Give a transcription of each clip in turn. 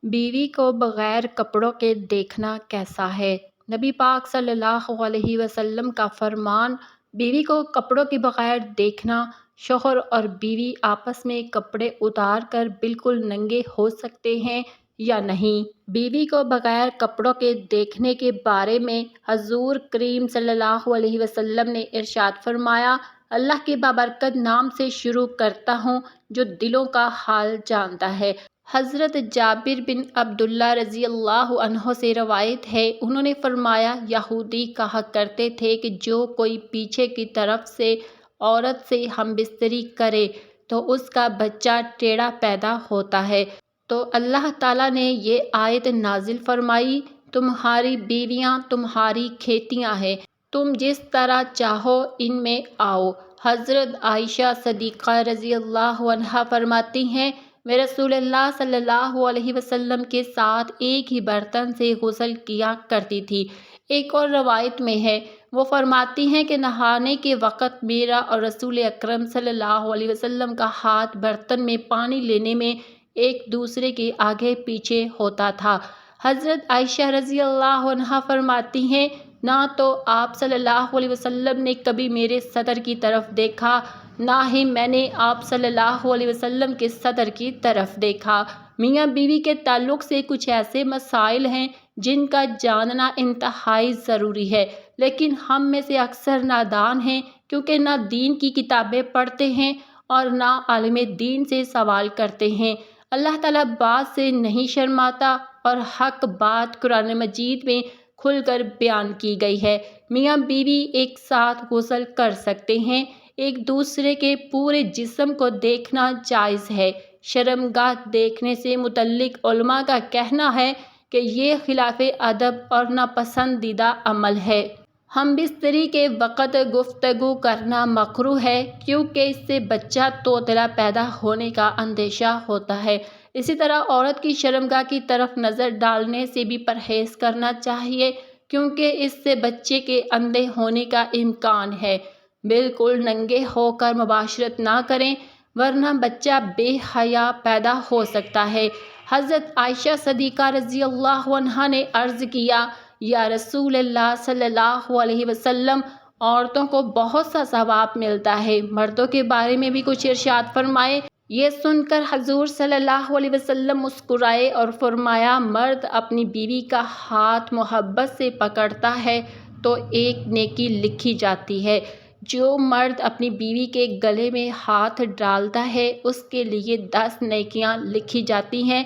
بیوی کو بغیر کپڑوں کے دیکھنا کیسا ہے؟ نبی پاک صلی اللہ علیہ وسلم کا فرمان، بیوی کو کپڑوں کے بغیر دیکھنا۔ شوہر اور بیوی آپس میں کپڑے اتار کر بالکل ننگے ہو سکتے ہیں یا نہیں؟ بیوی کو بغیر کپڑوں کے دیکھنے کے بارے میں حضور کریم صلی اللہ علیہ وسلم نے ارشاد فرمایا، اللہ کے بابرکت نام سے شروع کرتا ہوں جو دلوں کا حال جانتا ہے۔ حضرت جابر بن عبداللہ رضی اللہ عنہ سے روایت ہے، انہوں نے فرمایا، یہودی کہا کرتے تھے کہ جو کوئی پیچھے کی طرف سے عورت سے ہم بستری کرے تو اس کا بچہ ٹیڑھا پیدا ہوتا ہے۔ تو اللہ تعالیٰ نے یہ آیت نازل فرمائی، تمہاری بیویاں تمہاری کھیتیاں ہیں، تم جس طرح چاہو ان میں آؤ۔ حضرت عائشہ صدیقہ رضی اللہ عنہا فرماتی ہیں، میں رسول اللہ صلی اللہ علیہ وسلم کے ساتھ ایک ہی برتن سے غسل کیا کرتی تھی۔ ایک اور روایت میں ہے، وہ فرماتی ہیں کہ نہانے کے وقت میرا اور رسول اکرم صلی اللہ علیہ وسلم کا ہاتھ برتن میں پانی لینے میں ایک دوسرے کے آگے پیچھے ہوتا تھا۔ حضرت عائشہ رضی اللہ عنہا فرماتی ہیں، نہ تو آپ صلی اللہ علیہ وسلم نے کبھی میرے صدر کی طرف دیکھا، نہ ہی میں نے آپ صلی اللہ علیہ وسلم کے صدر کی طرف دیکھا۔ میاں بیوی کے تعلق سے کچھ ایسے مسائل ہیں جن کا جاننا انتہائی ضروری ہے، لیکن ہم میں سے اکثر نادان ہیں، کیونکہ نہ دین کی کتابیں پڑھتے ہیں اور نہ عالم دین سے سوال کرتے ہیں۔ اللہ تعالیٰ بات سے نہیں شرماتا اور حق بات قرآن مجید میں کھل کر بیان کی گئی ہے۔ میاں بیوی ایک ساتھ غسل کر سکتے ہیں، ایک دوسرے کے پورے جسم کو دیکھنا جائز ہے۔ شرمگاہ دیکھنے سے متعلق علماء کا کہنا ہے کہ یہ خلاف ادب اور ناپسندیدہ عمل ہے۔ ہم بستری کے وقت گفتگو کرنا مکروہ ہے، کیونکہ اس سے بچہ توتلا پیدا ہونے کا اندیشہ ہوتا ہے۔ اسی طرح عورت کی شرمگاہ کی طرف نظر ڈالنے سے بھی پرہیز کرنا چاہیے، کیونکہ اس سے بچے کے اندھے ہونے کا امکان ہے۔ بالکل ننگے ہو کر مباشرت نہ کریں، ورنہ بچہ بے حیا پیدا ہو سکتا ہے۔ حضرت عائشہ صدیقہ رضی اللہ عنہا نے عرض کیا، یا رسول اللہ صلی اللہ علیہ وسلم، عورتوں کو بہت سا ثواب ملتا ہے، مردوں کے بارے میں بھی کچھ ارشاد فرمائے۔ یہ سن کر حضور صلی اللہ علیہ وسلم مسکرائے اور فرمایا، مرد اپنی بیوی کا ہاتھ محبت سے پکڑتا ہے تو ایک نیکی لکھی جاتی ہے، جو مرد اپنی بیوی کے گلے میں ہاتھ ڈالتا ہے اس کے لیے 10 نیکیاں لکھی جاتی ہیں۔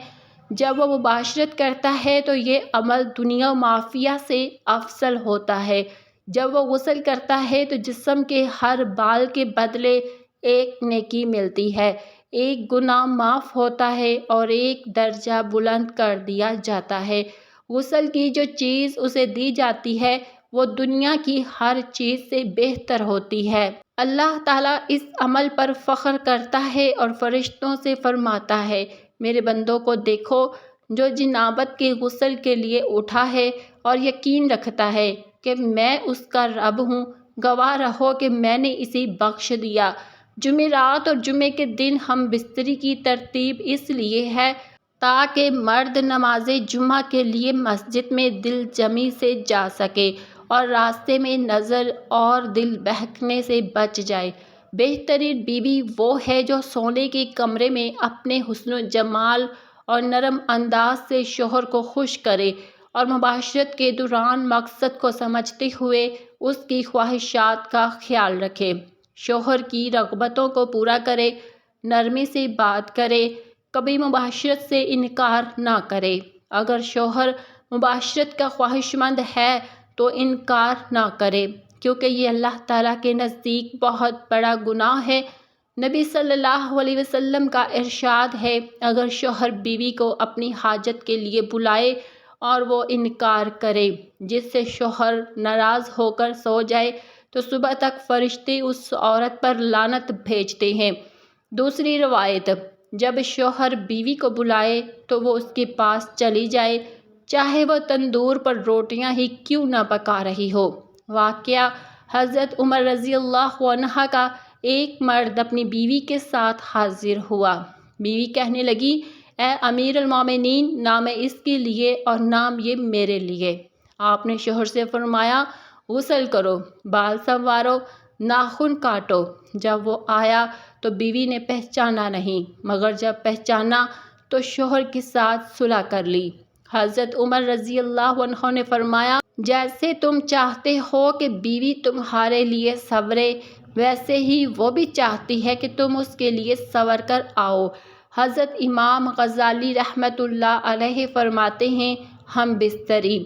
جب وہ مباشرت کرتا ہے تو یہ عمل دنیا و معافیہ سے افضل ہوتا ہے۔ جب وہ غسل کرتا ہے تو جسم کے ہر بال کے بدلے ایک نیکی ملتی ہے، ایک گناہ معاف ہوتا ہے اور ایک درجہ بلند کر دیا جاتا ہے۔ غسل کی جو چیز اسے دی جاتی ہے وہ دنیا کی ہر چیز سے بہتر ہوتی ہے۔ اللہ تعالیٰ اس عمل پر فخر کرتا ہے اور فرشتوں سے فرماتا ہے، میرے بندوں کو دیکھو، جو جنابت کے غسل کے لیے اٹھا ہے اور یقین رکھتا ہے کہ میں اس کا رب ہوں، گواہ رہو کہ میں نے اسے بخش دیا۔ جمعرات اور جمعے کے دن ہم بستری کی ترتیب اس لیے ہے تاکہ مرد نماز جمعہ کے لیے مسجد میں دل جمی سے جا سکے اور راستے میں نظر اور دل بہکنے سے بچ جائے۔ بہترین بیوی وہ ہے جو سونے کے کمرے میں اپنے حسن و جمال اور نرم انداز سے شوہر کو خوش کرے اور مباشرت کے دوران مقصد کو سمجھتے ہوئے اس کی خواہشات کا خیال رکھے، شوہر کی رغبتوں کو پورا کرے، نرمی سے بات کرے، کبھی مباشرت سے انکار نہ کرے۔ اگر شوہر مباشرت کا خواہش مند ہے تو انکار نہ کرے، کیونکہ یہ اللہ تعالیٰ کے نزدیک بہت بڑا گناہ ہے۔ نبی صلی اللہ علیہ وسلم کا ارشاد ہے، اگر شوہر بیوی کو اپنی حاجت کے لیے بلائے اور وہ انکار کرے، جس سے شوہر ناراض ہو کر سو جائے، تو صبح تک فرشتے اس عورت پر لعنت بھیجتے ہیں۔ دوسری روایت، جب شوہر بیوی کو بلائے تو وہ اس کے پاس چلی جائے، چاہے وہ تندور پر روٹیاں ہی کیوں نہ پکا رہی ہو۔ واقعہ، حضرت عمر رضی اللہ عنہ کا ایک مرد اپنی بیوی کے ساتھ حاضر ہوا۔ بیوی کہنے لگی، اے امیر المومنین، نہ میں اس کے لیے اور نہ یہ میرے لیے۔ آپ نے شوہر سے فرمایا غسل کرو، بال سنوارو، ناخن کاٹو۔ جب وہ آیا تو بیوی نے پہچانا نہیں، مگر جب پہچانا تو شوہر کے ساتھ صلح کر لی۔ حضرت عمر رضی اللہ عنہ نے فرمایا جیسے تم چاہتے ہو کہ بیوی تمہارے لیے سنورے، ویسے ہی وہ بھی چاہتی ہے کہ تم اس کے لیے سنور کر آؤ۔ حضرت امام غزالی رحمۃ اللہ علیہ فرماتے ہیں ہم بستری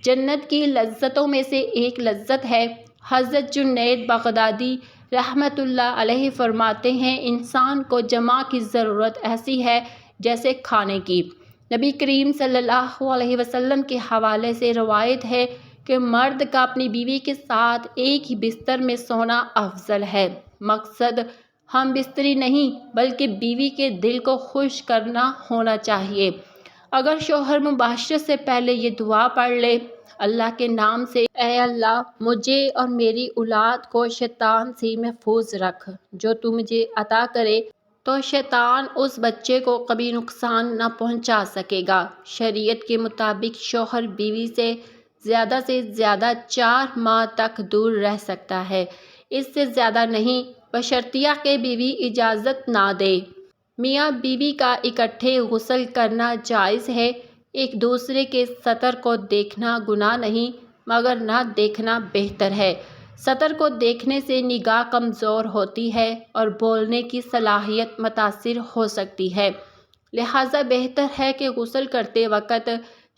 جنت کی لذتوں میں سے ایک لذت ہے۔ حضرت جنید بغدادی رحمۃ اللہ علیہ فرماتے ہیں انسان کو جماع کی ضرورت ایسی ہے جیسے کھانے کی۔ نبی کریم صلی اللہ علیہ وسلم کے حوالے سے روایت ہے کہ مرد کا اپنی بیوی کے ساتھ ایک ہی بستر میں سونا افضل ہے۔ مقصد ہم بستری نہیں بلکہ بیوی کے دل کو خوش کرنا ہونا چاہیے۔ اگر شوہر مباشرت سے پہلے یہ دعا پڑھ لے اللہ کے نام سے، اے اللہ مجھے اور میری اولاد کو شیطان سے محفوظ رکھ، جو تو مجھے عطا کرے تو شیطان اس بچے کو کبھی نقصان نہ پہنچا سکے گا۔ شریعت کے مطابق شوہر بیوی سے زیادہ 4 ماہ تک دور رہ سکتا ہے، اس سے زیادہ نہیں، بشرطیہ کہ بیوی اجازت نہ دے۔ میاں بیوی کا اکٹھے غسل کرنا جائز ہے۔ ایک دوسرے کے سطر کو دیکھنا گناہ نہیں، مگر نہ دیکھنا بہتر ہے۔ سطر کو دیکھنے سے نگاہ کمزور ہوتی ہے اور بولنے کی صلاحیت متاثر ہو سکتی ہے، لہٰذا بہتر ہے کہ غسل کرتے وقت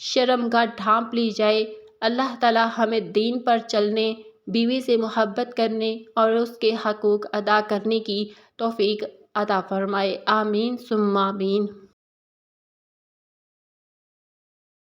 شرمگاہ ڈھانپ لی جائے۔ اللہ تعالی ہمیں دین پر چلنے، بیوی سے محبت کرنے اور اس کے حقوق ادا کرنے کی توفیق عطا فرمائے، آمین ثم آمین۔